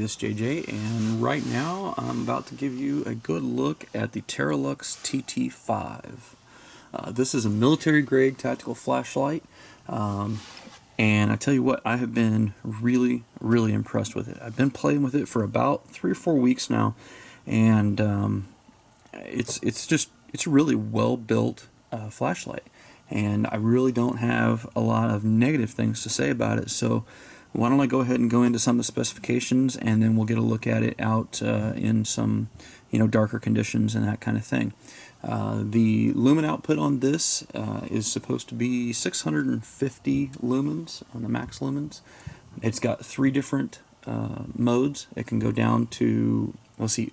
this is JJ, and right now I'm about to give you a good look at the Terralux TT5. This is a military-grade tactical flashlight, and I tell you what, I have been really impressed with it. I've been playing with it for about 3 or 4 weeks now, and it's a really well-built flashlight, and I really don't have a lot of negative things to say about it. So why don't I go ahead and go into some of the specifications, and then we'll get a look at it out in some, darker conditions and that kind of thing. The lumen output on this is supposed to be 650 lumens on the max lumens. It's got 3 different modes. It can go down to, let's see,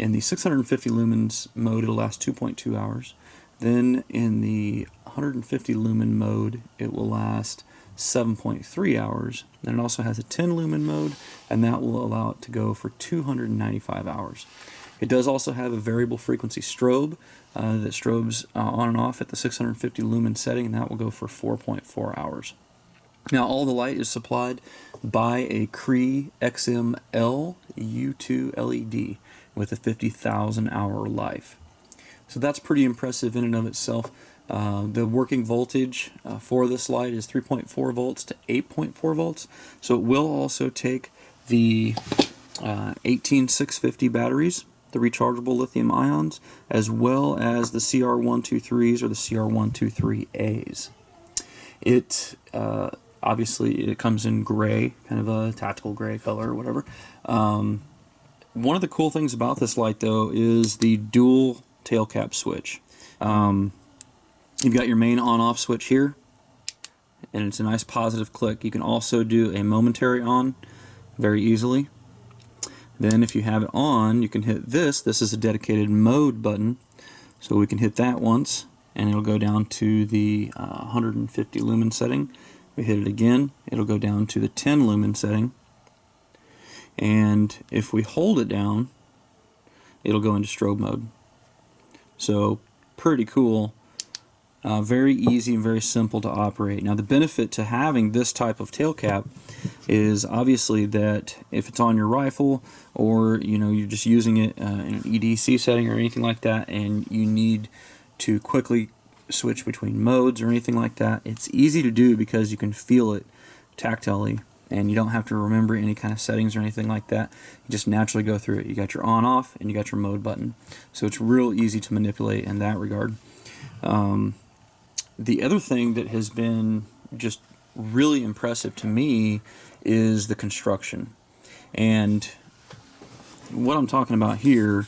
in the 650 lumens mode it'll last 2.2 hours. Then in the 150 lumen mode it will last 7.3 hours. Then it also has a 10 lumen mode, and that will allow it to go for 295 hours. It does also have a variable frequency strobe that strobes on and off at the 650 lumen setting, and that will go for 4.4 hours. Now, all the light is supplied by a Cree XML U2 LED with a 50,000 hour life. So that's pretty impressive in and of itself. The working voltage for this light is 3.4 volts to 8.4 volts. So it will also take the 18650 batteries, the rechargeable lithium ions, as well as the CR123s or the CR123As. It obviously it comes in gray, kind of a tactical gray color or whatever. One of the cool things about this light, though, is the dual tail cap switch. You've got your main on-off switch here, and it's a nice positive click. You can also do a momentary on very easily. Then if you have it on, you can hit this. This is a dedicated mode button, so we can hit that once, and it'll go down to the 150 lumen setting. We hit it again, it'll go down to the 10 lumen setting. And if we hold it down, it'll go into strobe mode. So pretty cool. Very easy and very simple to operate. Now, the benefit to having this type of tail cap is obviously that if it's on your rifle, or you're just using it in an EDC setting or anything like that, and you need to quickly switch between modes or anything like that, it's easy to do because you can feel it tactilely, and you don't have to remember any kind of settings or anything like that. You just naturally go through it. You got your on-off and you got your mode button, so it's real easy to manipulate in that regard. The other thing that has been just really impressive to me is the construction. And what I'm talking about here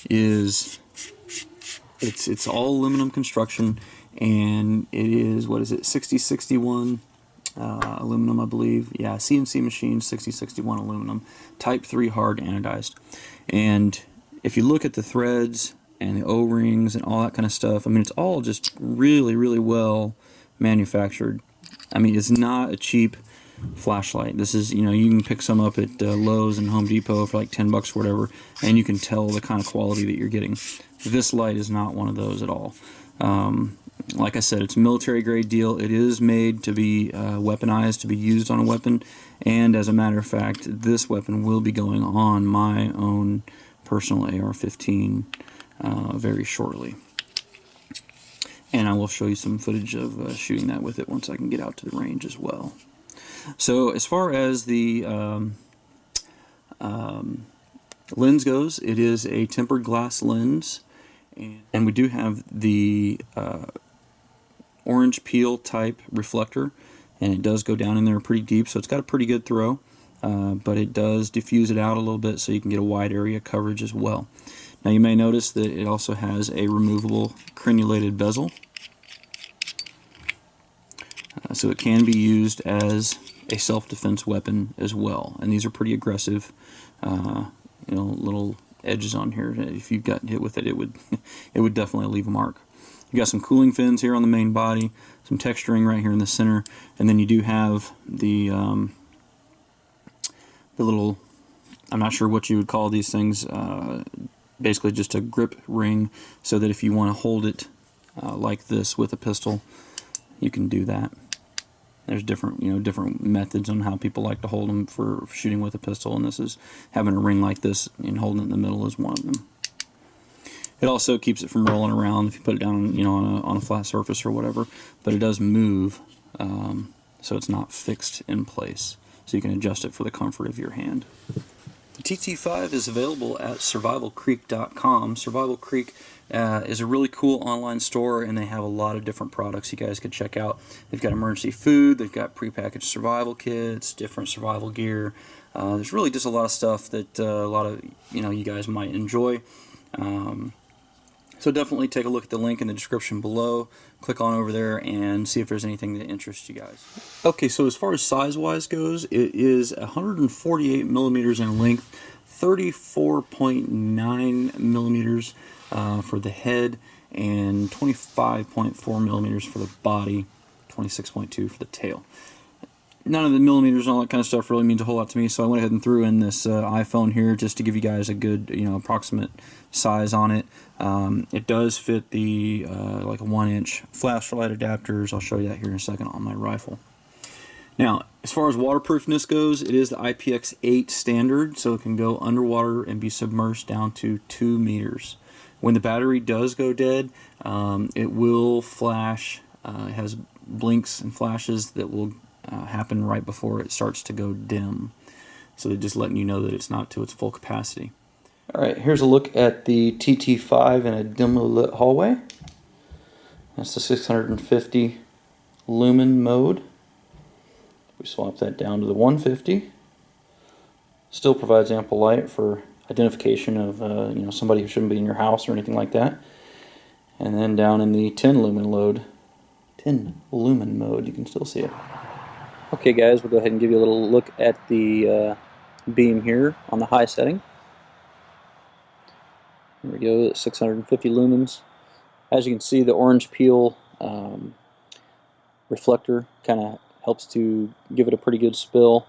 is it's all aluminum construction, and it is, what is it, 6061 aluminum, I believe. Yeah, CNC machine 6061 aluminum, type 3 hard anodized. And if you look at the threads and the O-rings and all that kind of stuff, I mean, it's all just really well manufactured. I mean, it's not a cheap flashlight. This is, you can pick some up at Lowe's and Home Depot for like 10 bucks or whatever, and you can tell the kind of quality that you're getting. This light is not one of those at all. Like I said, it's a military grade deal. It is made to be weaponized, to be used on a weapon, and as a matter of fact, this weapon will be going on my own personal AR-15 very shortly. And I will show you some footage of shooting that with it once I can get out to the range as well. So as far as the lens goes, it is a tempered glass lens, and we do have the orange peel type reflector, and it does go down in there pretty deep, so it's got a pretty good throw, but it does diffuse it out a little bit so you can get a wide area coverage as well. Now, you may notice that it also has a removable crenulated bezel, so it can be used as a self-defense weapon as well. And these are pretty aggressive, little edges on here. If you got hit with it, it would definitely leave a mark. You got some cooling fins here on the main body, some texturing right here in the center, and then you do have the little, I'm not sure what you would call these things. Basically just a grip ring, so that if you want to hold it like this with a pistol, you can do that. There's different methods on how people like to hold them for shooting with a pistol, and this is having a ring like this and holding it in the middle is one of them. It also keeps it from rolling around if you put it down, on a flat surface or whatever. But it does move, so it's not fixed in place. So you can adjust it for the comfort of your hand. The TT5 is available at survivalcreek.com. Survival Creek is a really cool online store, and they have a lot of different products you guys could check out. They've got emergency food, they've got prepackaged survival kits, different survival gear. There's really just a lot of stuff that a lot of you guys might enjoy. So definitely take a look at the link in the description below. Click on over there and see if there's anything that interests you guys. Okay, so as far as size-wise goes, it is 148 millimeters in length, 34.9 millimeters for the head, and 25.4 millimeters for the body, 26.2 for the tail. None of the millimeters and all that kind of stuff really means a whole lot to me, so I went ahead and threw in this iPhone here just to give you guys a good, approximate size on it. It does fit the like a 1-inch flashlight adapters. I'll show you that here in a second on my rifle. Now, as far as waterproofness goes, it is the IPX8 standard, so it can go underwater and be submerged down to 2 meters. When the battery does go dead, it will flash. It has blinks and flashes that will happen right before it starts to go dim. So they're just letting you know that it's not to its full capacity. Alright, here's a look at the TT5 in a dimly lit hallway. That's the 650 lumen mode. We swap that down to the 150. Still provides ample light for identification of somebody who shouldn't be in your house or anything like that. And then down in the 10 lumen mode, you can still see it. Okay guys, we'll go ahead and give you a little look at the beam here on the high setting. There we go, 650 lumens. As you can see, the orange peel reflector kind of helps to give it a pretty good spill,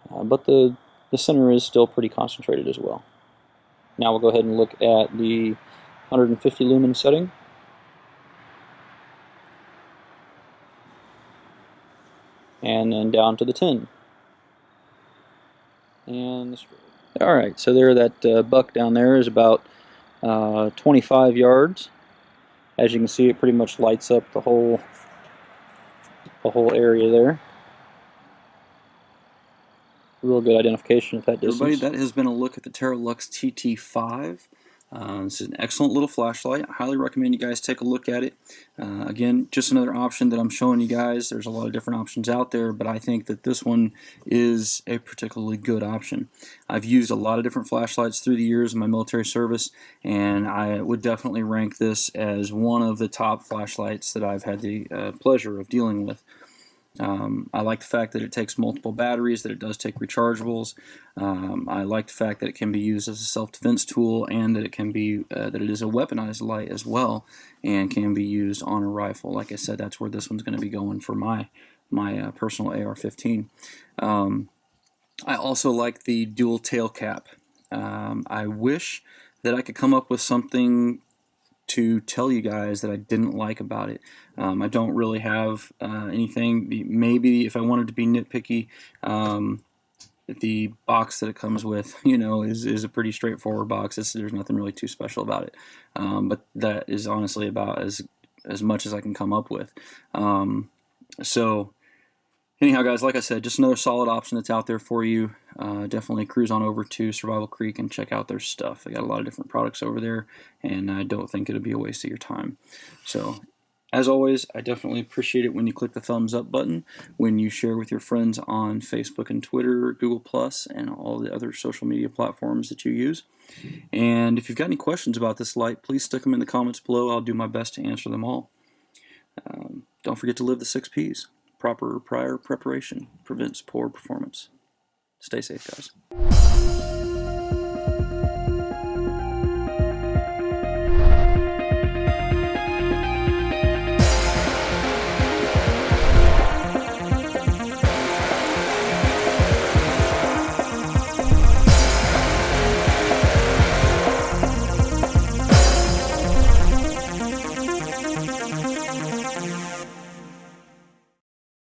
but the center is still pretty concentrated as well. Now we'll go ahead and look at the 150 lumen setting. And then down to the 10. And alright, so there, that buck down there is about 25 yards. As you can see, it pretty much lights up the whole area there. Real good identification at that distance. Everybody, that has been a look at the Terralux TT5. This is an excellent little flashlight. I highly recommend you guys take a look at it. Again, just another option that I'm showing you guys. There's a lot of different options out there, but I think that this one is a particularly good option. I've used a lot of different flashlights through the years in my military service, and I would definitely rank this as one of the top flashlights that I've had the pleasure of dealing with. I like the fact that it takes multiple batteries, that it does take rechargeables. I like the fact that it can be used as a self-defense tool, and that it can be that it is a weaponized light as well, and can be used on a rifle. Like I said, that's where this one's going to be going for my personal AR-15. I also like the dual tail cap. I wish that I could come up with something to tell you guys that I didn't like about it. I don't really have anything. Maybe if I wanted to be nitpicky, the box that it comes with, is a pretty straightforward box. There's nothing really too special about it. But that is honestly about as much as I can come up with. So anyhow, guys, like I said, just another solid option that's out there for you. Definitely cruise on over to Survival Creek and check out their stuff. They got a lot of different products over there, and I don't think it'll be a waste of your time. So, as always, I definitely appreciate it when you click the thumbs up button, when you share with your friends on Facebook and Twitter, Google+, and all the other social media platforms that you use. And if you've got any questions about this light, please stick them in the comments below. I'll do my best to answer them all. Don't forget to live the 6 Ps. Proper prior preparation prevents poor performance. Stay safe, guys.